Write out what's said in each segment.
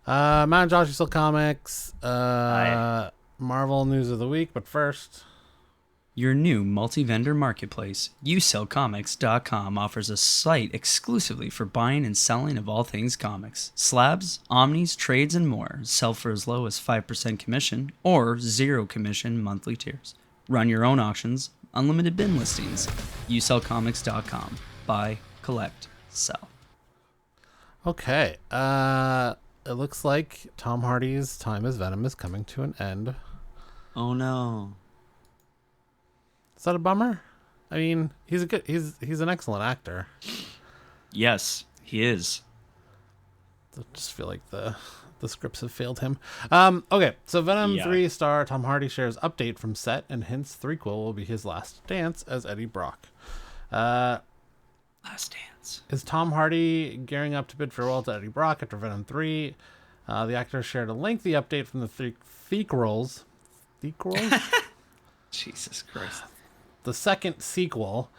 Matt and Josh, you still comics. Hi. Marvel news of the week, but first, Your new multi-vendor marketplace, YouSellComics.com, offers a site exclusively for buying and selling of all things comics. Slabs, omnis, trades, and more. Sell for as low as 5% commission or 0 commission monthly tiers. Run your own auctions, unlimited bin listings. YouSellComics.com. Buy, collect, sell. okay. It looks like Tom Hardy's time as Venom is coming to an end. Oh no. Is that a bummer? I mean, he's an excellent actor. Yes, he is. I just feel like the scripts have failed him. Okay, so Venom Yeah. 3 star Tom Hardy shares update from set and hints threequel will be his last dance as Eddie Brock. Last Dance. Is Tom Hardy gearing up to bid farewell to Eddie Brock after Venom 3? The actor shared a lengthy update from the Theakrolls. Jesus Christ. The second sequel,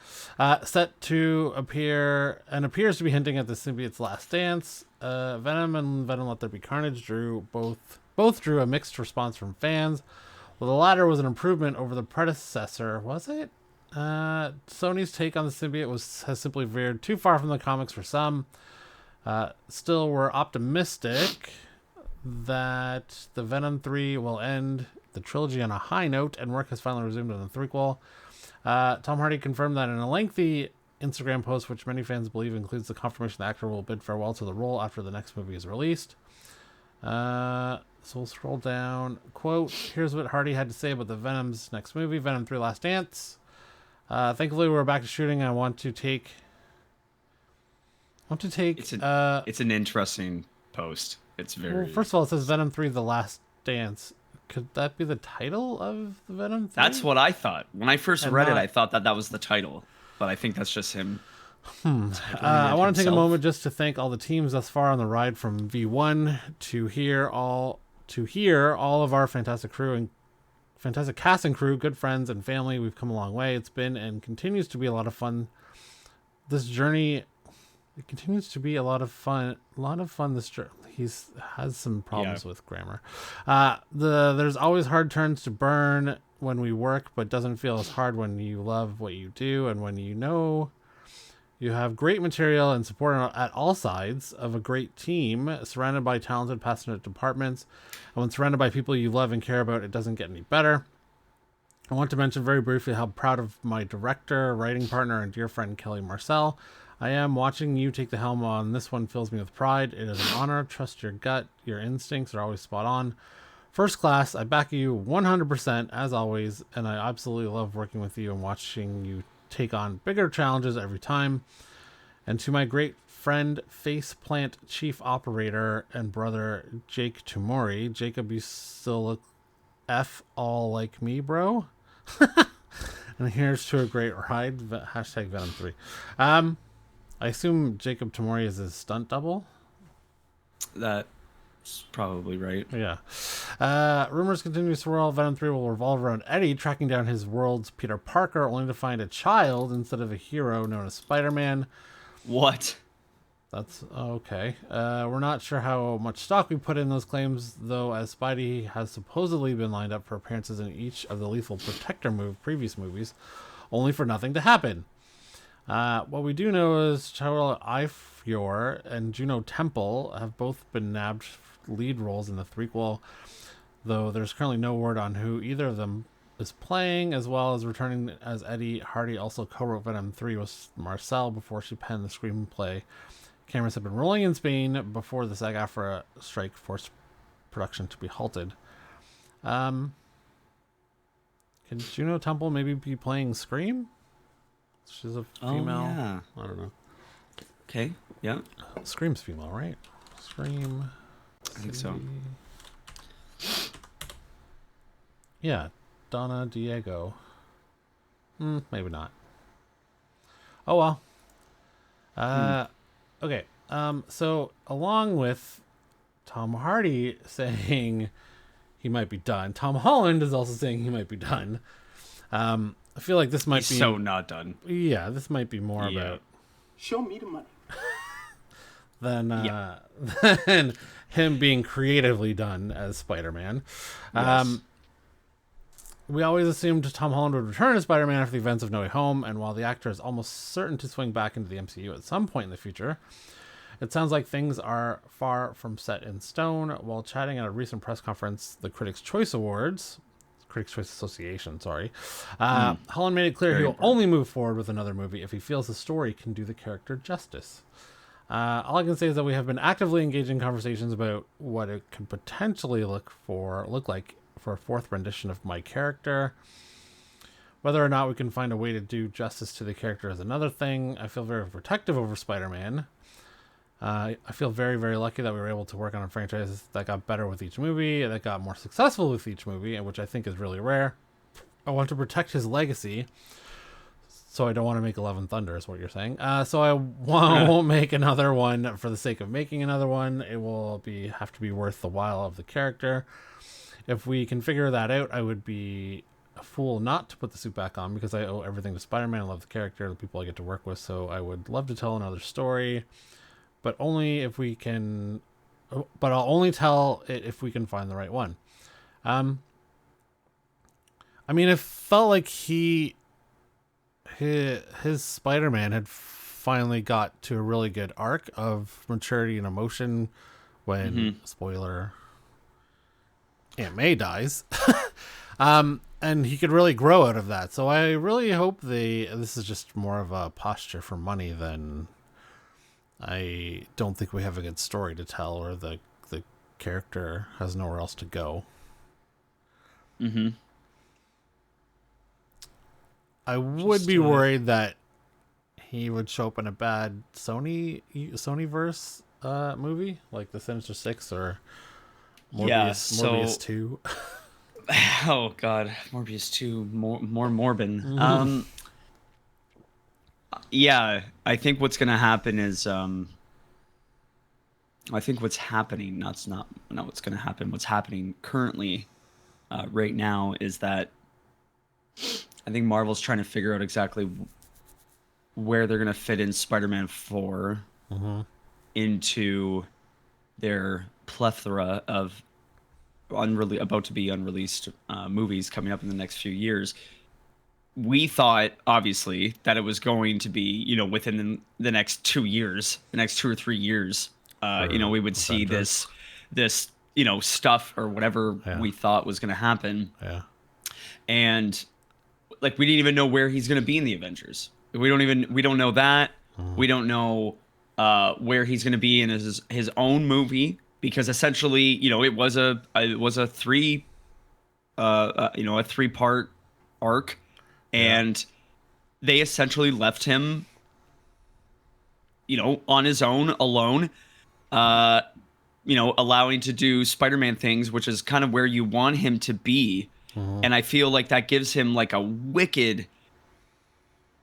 set to appear and appears to be hinting at the symbiote's last dance. Venom and Venom Let There Be Carnage both drew a mixed response from fans. Well, the latter was an improvement over the predecessor, was it? Sony's take on the symbiote has simply veered too far from the comics for some. Still, we're optimistic that the Venom 3 will end the trilogy on a high note, and work has finally resumed on the threequel. Tom Hardy confirmed that in a lengthy Instagram post, which many fans believe includes the confirmation the actor will bid farewell to the role after the next movie is released. So we'll scroll down. Quote, here's what Hardy had to say about the Venom's next movie, Venom 3 Last Dance. Thankfully, we're back to shooting. I want to take... It's an interesting post. It's very... Well, first of all, it says Venom 3 The Last Dance. Could that be the title of the Venom 3? That's what I thought. When I first And read it, not- I thought that was the title. But I think that's just him. I want to take a moment just to thank all the teams thus far on the ride from V1 to hear all of our fantastic crew and fantastic cast and crew, good friends and family. We've come a long way. It's been and continues to be a lot of fun. This journey, it continues to be a lot of fun. This journey. He's has some problems with grammar. There's always hard turns to burn when we work, but doesn't feel as hard when you love what you do and when you know you have great material and support at all sides of a great team, surrounded by talented, passionate departments. And when surrounded by people you love and care about, it doesn't get any better. I want to mention very briefly how proud of my director, writing partner, and dear friend Kelly Marcel I am. Watching you take the helm on this one fills me with pride. It is an honor. Trust your gut. Your instincts are always spot on. First class, I back you 100% as always, and I absolutely love working with you and watching you take on bigger challenges every time. And to my great friend, Faceplant Chief Operator and brother Jake Tamori, Jacob, you still look F all like me, bro. And here's to a great ride. Hashtag Venom 3. I assume Jacob Tamori is his stunt double. That's probably right. Yeah. Rumors continue to swirl. Venom 3 will revolve around Eddie tracking down his world's Peter Parker, only to find a child instead of a hero known as Spider-Man. What? That's okay. We're not sure how much stock we put in those claims, though, as Spidey has supposedly been lined up for appearances in each of the Lethal Protector previous movies, only for nothing to happen. What we do know is Charlotte Ifior and Juno Temple have both been nabbed lead roles in the threequel, though there's currently no word on who either of them is playing, as well as returning as Eddie. Hardy also co-wrote Venom 3 with Marcel before she penned the screenplay. Cameras have been rolling in Spain before the SAG-AFTRA strike forced production to be halted. Can Juno Temple maybe be playing Scream? She's a female. Oh, yeah. I don't know. Okay. Yeah. Scream's female, right? Scream. I think so. Yeah. Donna Diego. Maybe not. Oh well. Okay. So along with Tom Hardy saying he might be done, Tom Holland is also saying he might be done. I feel like this might be so not done. Yeah, this might be more about show me the money than him being creatively done as Spider-Man. Yes. We always assumed Tom Holland would return as Spider-Man after the events of No Way Home, and while the actor is almost certain to swing back into the MCU at some point in the future, it sounds like things are far from set in stone. While chatting at a recent press conference, the Critics' Choice Association, Holland made it clear he will only move forward with another movie if he feels the story can do the character justice. All I can say is that we have been actively engaged in conversations about what it could potentially look like for a fourth rendition of my character. Whether or not we can find a way to do justice to the character is another thing. I feel very protective over Spider-Man. I feel very, very lucky that we were able to work on a franchise that got better with each movie, that got more successful with each movie, which I think is really rare. I want to protect his legacy, so I don't want to make 11 Thunder, is what you're saying. So I won't make another one for the sake of making another one. It will have to be worth the while of the character. If we can figure that out, I would be a fool not to put the suit back on, because I owe everything to Spider-Man. I love the character, the people I get to work with, so I would love to tell another story, but only if we can. But I'll only tell it if we can find the right one. I mean, it felt like his Spider-Man had finally got to a really good arc of maturity and emotion when spoiler, Aunt May dies. And he could really grow out of that. So I really hope this is just more of a posture for money than I don't think we have a good story to tell, or the character has nowhere else to go. I would be worried that he would show up in a bad Sonyverse movie, like the Sinister Six or Morbius 2. Oh God, Morbius 2, more Morbin. I think what's gonna happen is I think what's happening, not what's gonna happen. What's happening currently, right now, is that I think Marvel's trying to figure out exactly where they're gonna fit in Spider-Man 4 into their plethora of about to be unreleased movies coming up in the next few years. We thought, obviously, that it was going to be, within the next 2 years, the next 2 or 3 years, we would see this, stuff or whatever we thought was going to happen. Yeah. And we didn't even know where he's going to be in the Avengers. We don't know that. We don't know where he's going to be in his own movie, because essentially, it was a 3-part arc. And they essentially left him, on his own, alone, allowing to do Spider-Man things, which is kind of where you want him to be. And I feel like that gives him like a wicked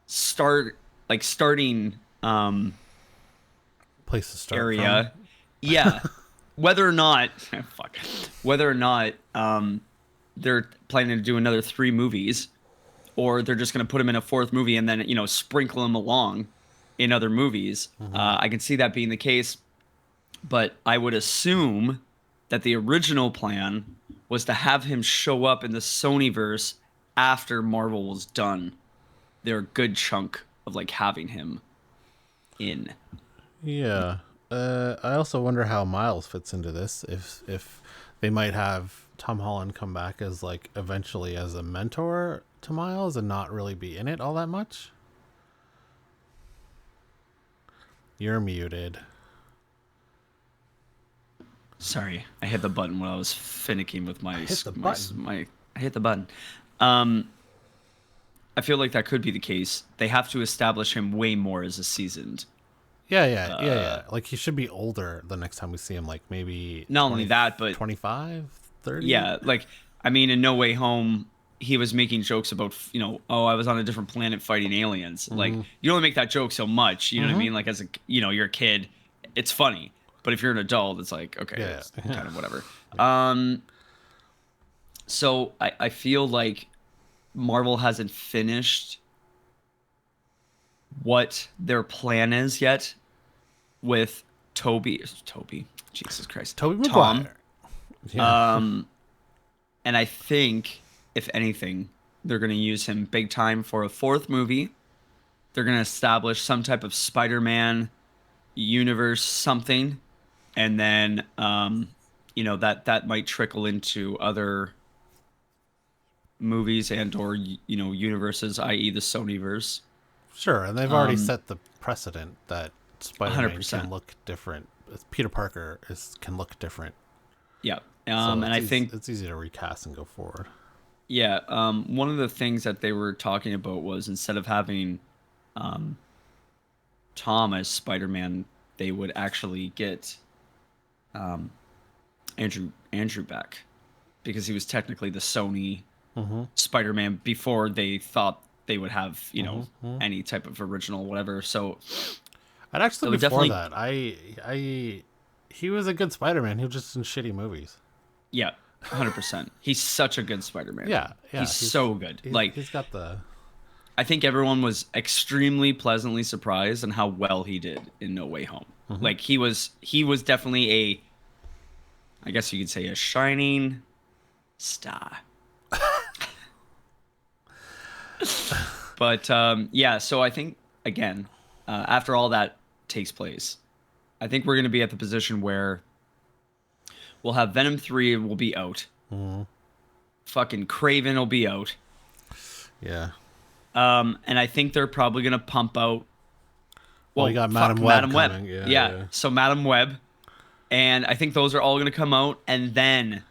starting place to start area. From. Yeah. Whether or not they're planning to do another 3 movies, or they're just going to put him in a 4th movie and then, sprinkle him along in other movies. I can see that being the case, but I would assume that the original plan was to have him show up in the Sonyverse after Marvel was done. They're a good chunk of having him in. Yeah. I also wonder how Miles fits into this. If they might have Tom Holland come back as eventually as a mentor to Miles and not really be in it all that much. You're muted. Sorry, I hit the button when I was finicking with my. I hit the button. I feel like that could be the case. They have to establish him way more as a seasoned. Yeah. He should be older the next time we see him. Maybe not only that, but 25, 30. Yeah, in No Way Home, he was making jokes about, I was on a different planet fighting aliens. You only make that joke so much. You know what I mean? As you're a kid, it's funny. But if you're an adult, it's okay, it's kind of whatever. So I feel like Marvel hasn't finished what their plan is yet with Toby, Jesus Christ, Tobey Tom. Maguire. Yeah. And I think, if anything, they're going to use him big time for a fourth movie. They're going to establish some type of Spider-Man universe, something, and then that might trickle into other movies and or universes, i.e. the Sonyverse. Sure, and they've already set the precedent that Spider-Man 100%. can look different. Peter Parker can look different. Yeah. So And I think it's easy to recast and go forward. Yeah, one of the things that they were talking about was instead of having Tom as Spider-Man, they would actually get Andrew back, because he was technically the Sony Spider-Man before they thought they would have any type of original whatever. So I'd actually before that he was a good Spider-Man. He was just in shitty movies. Yeah, 100%. He's such a good Spider-Man. Yeah, he's so good. He's got the. I think everyone was extremely pleasantly surprised on how well he did in No Way Home. Like he was definitely I guess you could say a shining star. But so I think again, after all that takes place, I think we're going to be at the position where we'll have Venom 3 will be out. Fucking Kraven will be out. Yeah. And I think they're probably going to pump out. Well, you got Madam Web coming. Yeah. So Madam Web. And I think those are all going to come out. And then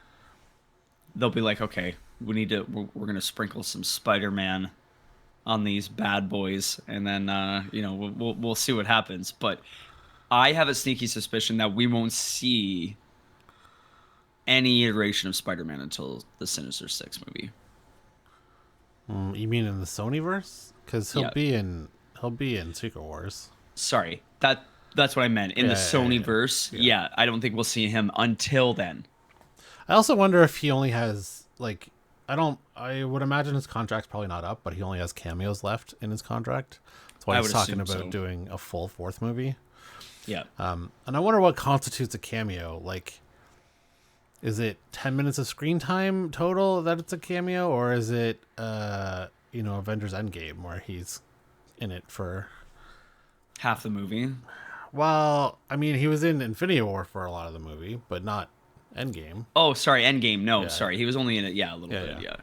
they'll be like, okay, we're going to sprinkle some Spider-Man on these bad boys. And then, we'll see what happens. But I have a sneaky suspicion that we won't see any iteration of Spider-Man until the Sinister Six movie. You mean in the Sonyverse? Because he'll be in Secret Wars. Sorry, that's what I meant. In the Sonyverse, I don't think we'll see him until then. I also wonder if he only has I would imagine his contract's probably not up, but he only has cameos left in his contract. That's why he's talking about doing a full fourth movie. Yeah. And I wonder what constitutes a cameo. Like, is it 10 minutes of screen time total that it's a cameo, or is it Avengers Endgame where he's in it for half the movie? Well, I mean, he was in Infinity War for a lot of the movie, but not Endgame. Oh, sorry, Endgame. No, sorry, he was only in it. Yeah, a little bit. Yeah.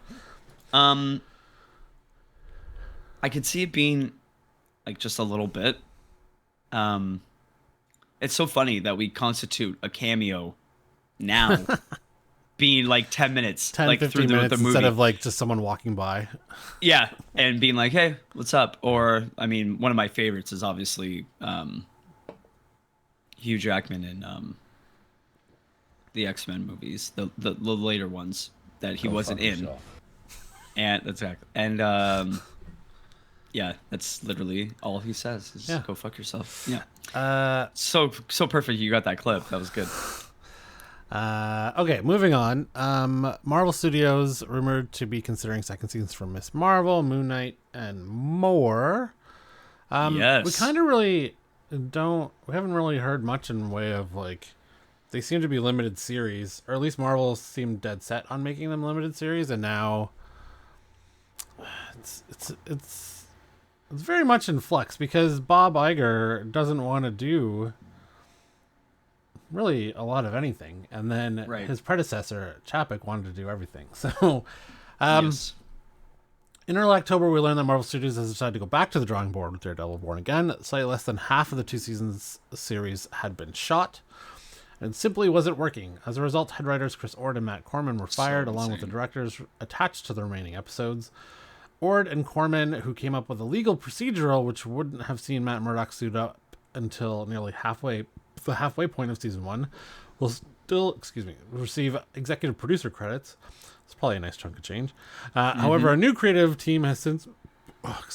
I could see it being like just a little bit. It's so funny that we constitute a cameo now being like 10 minutes 15 through minutes the movie, instead of like just someone walking by. Yeah, and being like, hey, what's up? Or I mean, one of my favorites is obviously Hugh Jackman in the X-Men movies, the later ones that he wasn't in. Yourself. And that's exactly. And that's literally all he says is go fuck yourself. Yeah. So perfect you got that clip. That was good. Okay, moving on. Marvel Studios rumored to be considering second seasons for Miss Marvel, Moon Knight, and more. Yes. We kind of really we haven't really heard much in way of like, they seem to be limited series, or at least Marvel seemed dead set on making them limited series, and now it's very much in flux because Bob Iger doesn't want to do really a lot of anything, and then his predecessor Chapek wanted to do everything. So Yes. in early October, we learned that Marvel Studios has decided to go back to the drawing board with Daredevil Born Again. Slightly less than half of the 2 seasons series had been shot, and simply wasn't working. As a result, head writers Chris Ord and Matt Corman were fired, along with the directors attached to the remaining episodes. Ord and Corman, who came up with a legal procedural which wouldn't have seen Matt Murdock suit up until nearly the halfway point of season 1, will still, receive executive producer credits. It's probably a nice chunk of change. However, a new creative team has since,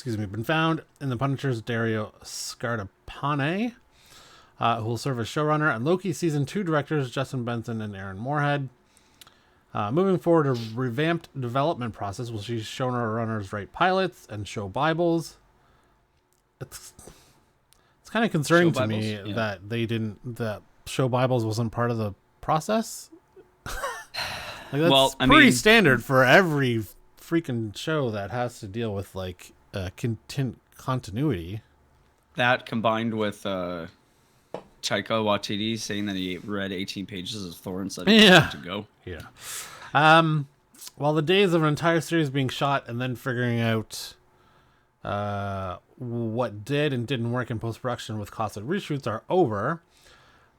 been found in the Punisher's Dario Scardapane, who will serve as showrunner, and Loki season 2 directors Justin Benson and Aaron Moorhead. Moving forward, a revamped development process will see showrunners write pilots and show Bibles. It's kind of concerning Show to me that that Show Bibles wasn't part of the process. That's pretty standard for every freaking show that has to deal with like continuity. That combined with Taika Waititi saying that he read 18 pages of Thor and said he wanted to go. Yeah. While the days of an entire series being shot and then figuring out what did and didn't work in post-production with costly reshoots are over,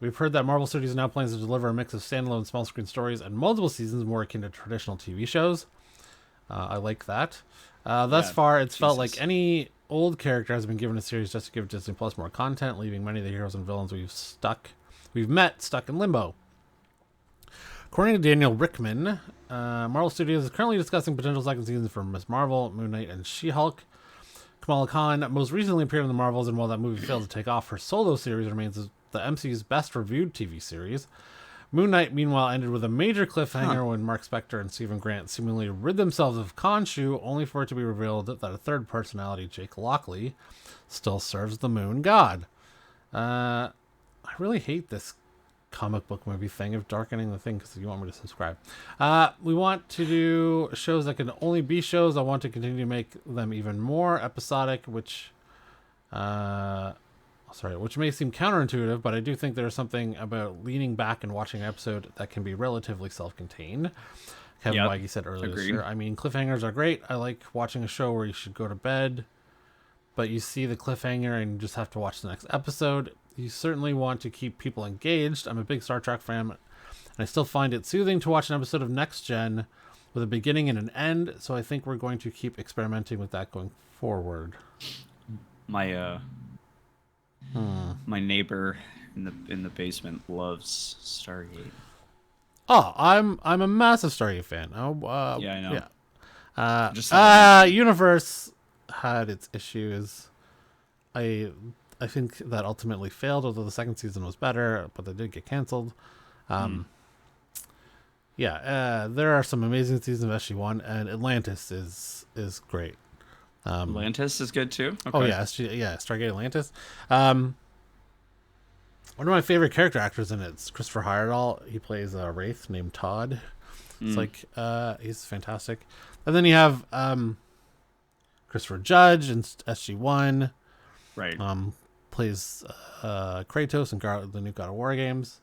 we've heard that Marvel Studios now plans to deliver a mix of standalone small screen stories and multiple seasons more akin to traditional TV shows. I like that. Thus far, it's felt like any old character has been given a series just to give Disney Plus more content, leaving many of the heroes and villains we've met stuck in limbo. According to Daniel Rickman, Marvel Studios is currently discussing potential second seasons for Ms. Marvel, Moon Knight, and She-Hulk. Kamala Khan most recently appeared in the Marvels, and while that movie failed to take off, her solo series remains the MCU's best reviewed TV series. Moon Knight, meanwhile, ended with a major cliffhanger when Mark Spector and Stephen Grant seemingly rid themselves of Khonshu, only for it to be revealed that a third personality, Jake Lockley, still serves the Moon God. I really hate this comic book movie thing of darkening the thing because you want me to subscribe. We want to do shows that can only be shows. I want to continue to make them even more episodic, which may seem counterintuitive, but I do think there's something about leaning back and watching an episode that can be relatively self-contained. Kevin Feige said earlier this year. I mean, cliffhangers are great. I like watching a show where you should go to bed, but you see the cliffhanger and you just have to watch the next episode. You certainly want to keep people engaged. I'm a big Star Trek fan, and I still find it soothing to watch an episode of Next Gen with a beginning and an end, so I think we're going to keep experimenting with that going forward. My neighbor in the basement loves Stargate. Oh, I'm a massive Stargate fan. Yeah, I know. Yeah. Universe had its issues. I think that ultimately failed, although the second season was better, but they did get canceled. There are some amazing seasons of SG-1, and Atlantis is great. Atlantis is good too? Okay. Oh, yeah, Stargate Atlantis. One of my favorite character actors in it is Christopher Heyerdahl. He plays a Wraith named Todd. It's like, he's fantastic. And then you have Christopher Judge in SG-1. Right. Plays Kratos in the new God of War games.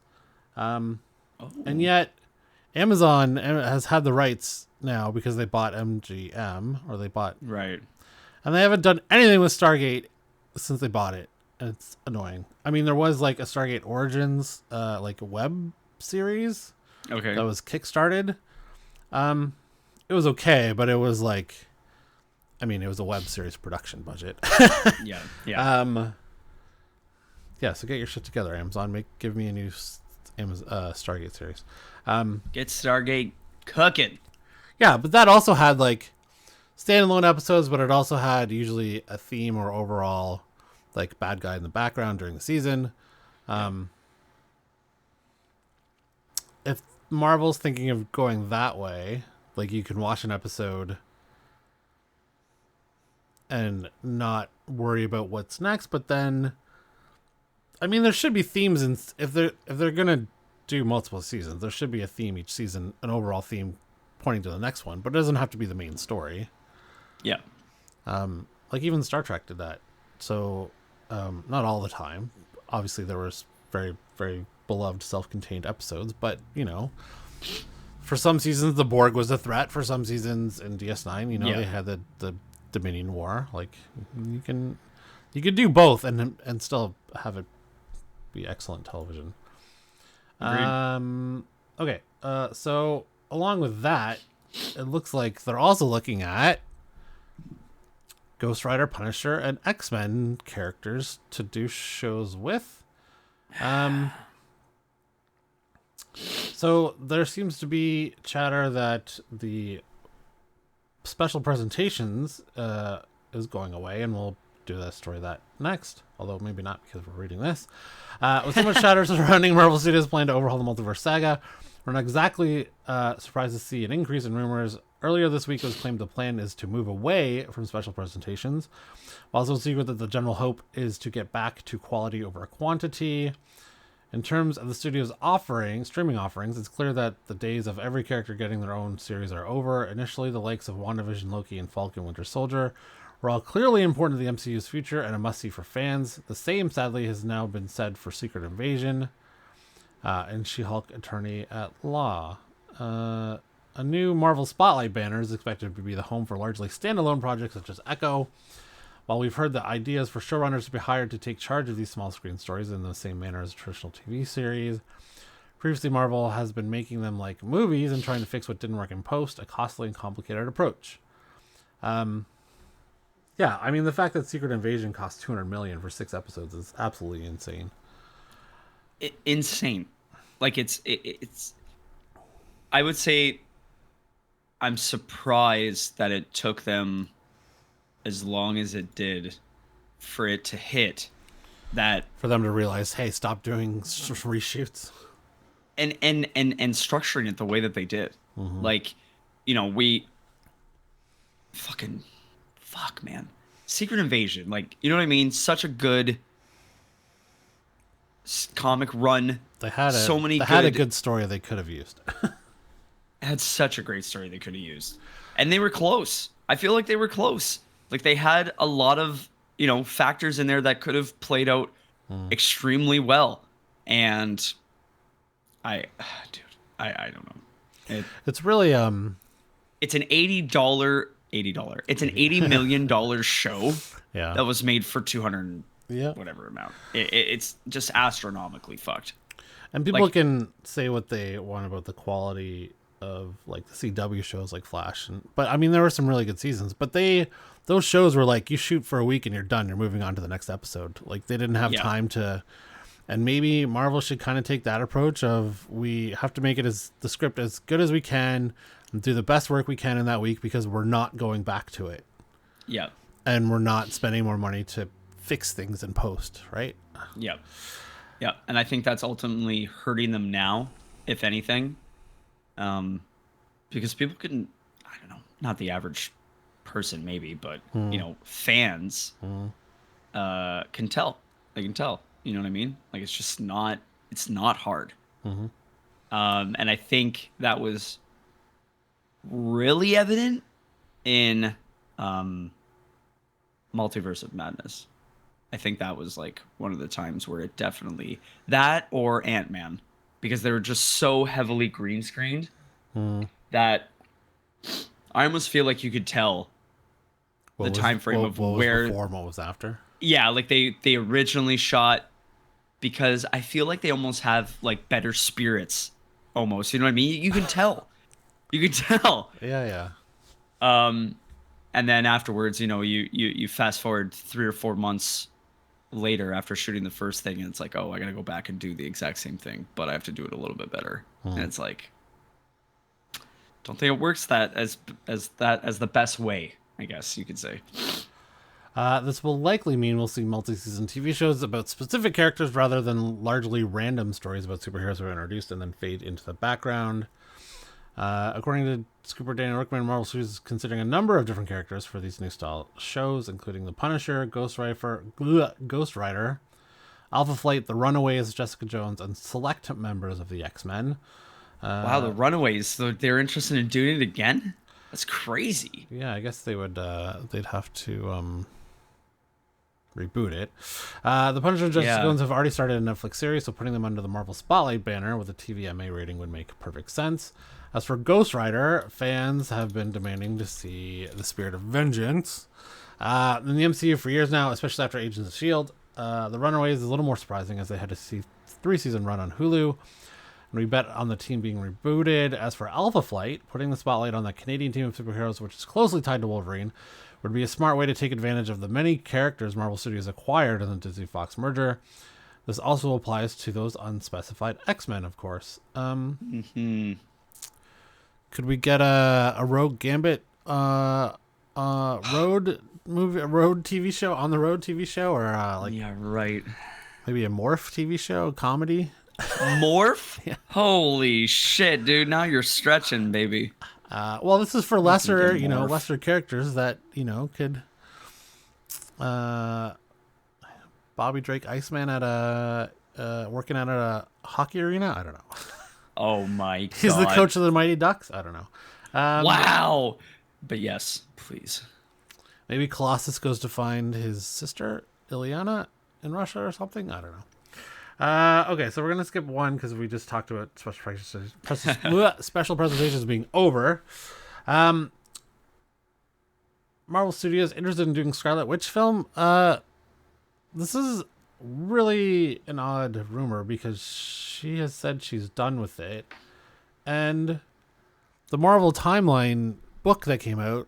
And yet, Amazon has had the rights now because they bought MGM, or they bought... Right. And they haven't done anything with Stargate since they bought it. And it's annoying. I mean, there was like a Stargate Origins, like a web series. Okay. That was kickstarted. It was okay, but it was like... I mean, it was a web series production budget. Yeah. Yeah, so get your shit together, Amazon. Give me a new Stargate series. Get Stargate cooking. Yeah, but that also had like standalone episodes, but it also had usually a theme or overall like bad guy in the background during the season. If Marvel's thinking of going that way, like you can watch an episode and not worry about what's next, but then I mean, there should be themes, and if they're gonna do multiple seasons, there should be a theme each season, an overall theme pointing to the next one, but it doesn't have to be the main story. Yeah. Like even Star Trek did that. So, not all the time. Obviously, there was very, very beloved self-contained episodes, but you know, for some seasons the Borg was a threat. For some seasons in DS9, they had the Dominion War. Like you could do both and still have it be excellent television. Okay. So along with that, it looks like they're also looking at Ghost Rider, Punisher, and X-Men characters to do shows with. So there seems to be chatter that the special presentations is going away, and we'll do that story next, although maybe not because we're reading this. With so much chatter surrounding Marvel Studios' plan to overhaul the multiverse saga, we're not exactly surprised to see an increase in rumors Earlier this week, it was claimed the plan is to move away from special presentations. While it's no secret that the general hope is to get back to quality over quantity. In terms of the studio's streaming offerings, it's clear that the days of every character getting their own series are over. Initially, the likes of WandaVision, Loki, and Falcon Winter Soldier were all clearly important to the MCU's future and a must-see for fans. The same, sadly, has now been said for Secret Invasion and She-Hulk Attorney at Law. A new Marvel Spotlight banner is expected to be the home for largely standalone projects such as Echo. While we've heard the ideas for showrunners to be hired to take charge of these small screen stories in the same manner as a traditional TV series, previously Marvel has been making them like movies and trying to fix what didn't work in post, a costly and complicated approach. Yeah, I mean, the fact that Secret Invasion cost $200 million for 6 episodes is absolutely insane. Insane. Like, it's I would say I'm surprised that it took them as long as it did for it to hit that, for them to realize, hey, stop doing reshoots and structuring it the way that they did. Like, we fuck, man. Secret Invasion, like, you know what I mean? Such a good comic run. They had a good story they could have used. Had such a great story they could have used, and they were close. I feel like they were close. Like, they had a lot of, factors in there that could have played out extremely well. And I don't know. It's really, it's an $80. It's an $80 million show that was made for 200 whatever amount. It's just astronomically fucked. And people can say what they want about the quality of like the CW shows like Flash, but I mean, there were some really good seasons, but those shows were like, you shoot for a week and you're done, you're moving on to the next episode. Like, they didn't have time to, and maybe Marvel should kind of take that approach of, we have to make it the script as good as we can and do the best work we can in that week, because we're not going back to it. Yeah. And we're not spending more money to fix things in post, right? Yeah. Yeah. And I think that's ultimately hurting them now, if anything. Because people can, I don't know, not the average person maybe, but fans can tell. They can tell. You know what I mean? Like, it's not hard. And I think that was really evident in Multiverse of Madness. I think that was like one of the times where it definitely, that or Ant-Man, because they were just so heavily green screened that I almost feel like you could tell the time frame of what where was before and what was after. Yeah, like they originally shot, because I feel like they almost have like better spirits, almost. You know what I mean? You can tell. You can tell. Yeah. And then afterwards, you fast forward 3 or 4 months later after shooting the first thing, and it's like, oh, I gotta go back and do the exact same thing, but I have to do it a little bit better. And it's like, don't think it works as the best way, I guess you could say. This will likely mean we'll see multi-season TV shows about specific characters rather than largely random stories about superheroes who are introduced and then fade into the background. According to Scooper Daniel Rickman, Marvel Studios is considering a number of different characters for these new style shows, including the Punisher, Ghost Rider, Alpha Flight, the Runaways, Jessica Jones, and select members of the X-Men. Wow, the Runaways, they're interested in doing it again? That's crazy. Yeah, I guess they would. They'd have to reboot it. The Punisher and Jessica Jones have already started a Netflix series, so putting them under the Marvel Spotlight banner with a TVMA rating would make perfect sense. As for Ghost Rider, fans have been demanding to see the Spirit of Vengeance in the MCU for years now, especially after Agents of S.H.I.E.L.D. The Runaways is a little more surprising, as they had a 3-season run on Hulu, and we bet on the team being rebooted. As for Alpha Flight, putting the spotlight on the Canadian team of superheroes, which is closely tied to Wolverine, would be a smart way to take advantage of the many characters Marvel Studios acquired in the Disney-Fox merger. This also applies to those unspecified X-Men, of course. Could we get a Rogue Gambit road TV show, on the road TV show, or yeah, right, maybe a Morph TV show, comedy? Morph? Yeah. Holy shit, dude! Now you're stretching, baby. Well, this is for lesser, morph. lesser characters that, could... Bobby Drake Iceman at working out at a hockey arena? I don't know. Oh my god. He's the coach of the Mighty Ducks? I don't know. Wow. But yes, please. Maybe Colossus goes to find his sister, Ilyana, in Russia or something? I don't know. Okay, so we're going to skip one because we just talked about special presentations being over. Marvel Studios interested in doing Scarlet Witch film. This is really an odd rumor because she has said she's done with it. And the Marvel Timeline book that came out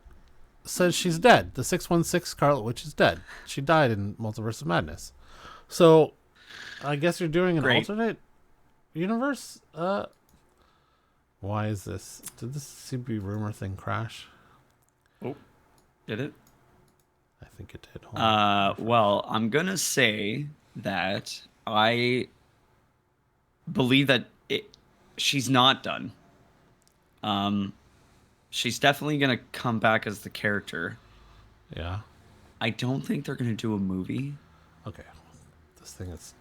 says she's dead. The 616 Scarlet Witch is dead. She died in Multiverse of Madness. So I guess you're doing an alternate universe? Why is this? Did this CB rumor thing crash? Oh, did it? I think it did. Well, I'm going to say that I believe that she's not done. She's definitely going to come back as the character. Yeah. I don't think they're going to do a movie. Okay. This thing is...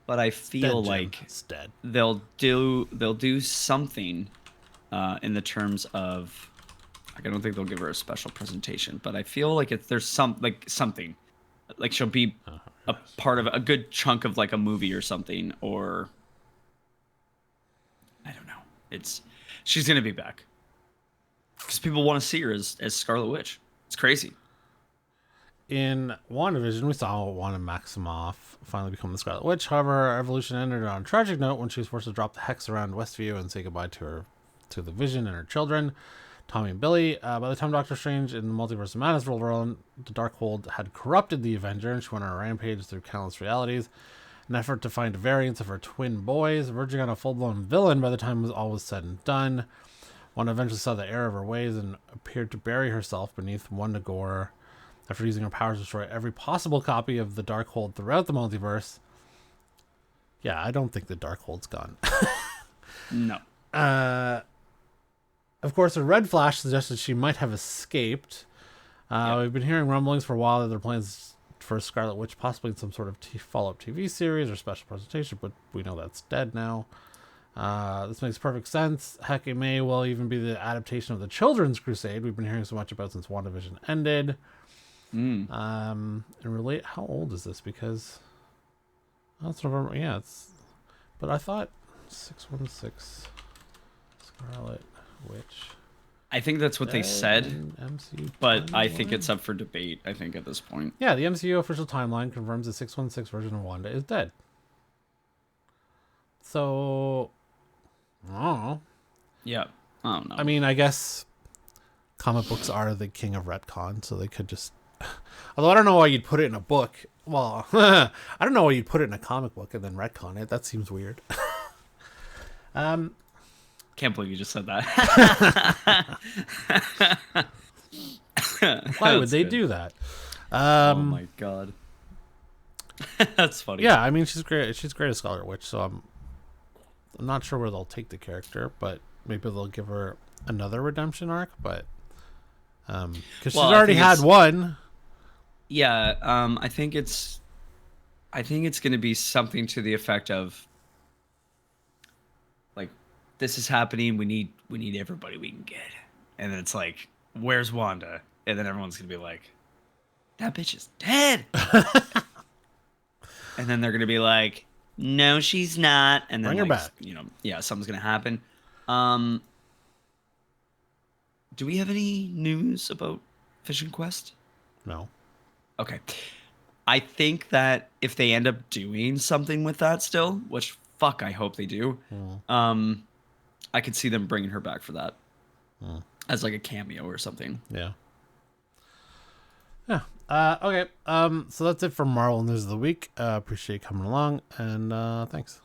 But I feel like it's dead. They'll do something in the terms of, like, I don't think they'll give her a special presentation, but I feel like there's something like she'll be a part of a good chunk of like a movie or something, or I don't know. She's gonna be back because people want to see her as Scarlet Witch. It's crazy. In WandaVision, we saw Wanda Maximoff finally become the Scarlet Witch. However, her evolution ended on a tragic note when she was forced to drop the hex around Westview and say goodbye to the Vision and her children, Tommy and Billy. By the time Doctor Strange in the Multiverse of Madness rolled around, the Darkhold had corrupted the Avenger, and she went on a rampage through countless realities. An effort to find variants of her twin boys, verging on a full-blown villain by the time it was all was said and done. Wanda eventually saw the error of her ways and appeared to bury herself beneath Wundagore after using her powers to destroy every possible copy of the Darkhold throughout the multiverse. Yeah, I don't think the Darkhold's gone. No. Of course, a Red Flash suggested she might have escaped. We've been hearing rumblings for a while that there are plans for Scarlet Witch, possibly in some sort of follow-up TV series or special presentation, but we know that's dead now. This makes perfect sense. Heck, it may well even be the adaptation of the Children's Crusade we've been hearing so much about since WandaVision ended. And relate, how old is this? Because that's November. Yeah, it's. But I thought 616 Scarlet Witch. I think that's what they said, MCU but timeline? I think it's up for debate. I think at this point. Yeah, the MCU official timeline confirms the 616 version of Wanda is dead. So, I don't know. Yeah, I don't know. I mean, I guess comic books are the king of retcon, so they could just. Although I don't know why you'd put it in a book. Well, I don't know why you'd put it in a comic book and then retcon it. That seems weird. Can't believe you just said that. Why would they do that? Oh my god. That's funny. Yeah, I mean she's great. She's great as Scarlet Witch, so I'm not sure where they'll take the character, but maybe they'll give her another redemption arc. But because she's already had one. Yeah, I think it's going to be something to the effect of, like, this is happening. We need everybody we can get, and then it's like, where's Wanda? And then everyone's gonna be like, that bitch is dead. And then they're gonna be like, no, she's not. And then bring her back. Yeah, something's gonna happen. Do we have any news about Vision Quest? No. Okay. I think that if they end up doing something with that still, which fuck I hope they do, I could see them bringing her back for that. As like a cameo or something. Yeah. Yeah. Okay. So that's it for Marvel News of the Week. Appreciate you coming along, and thanks.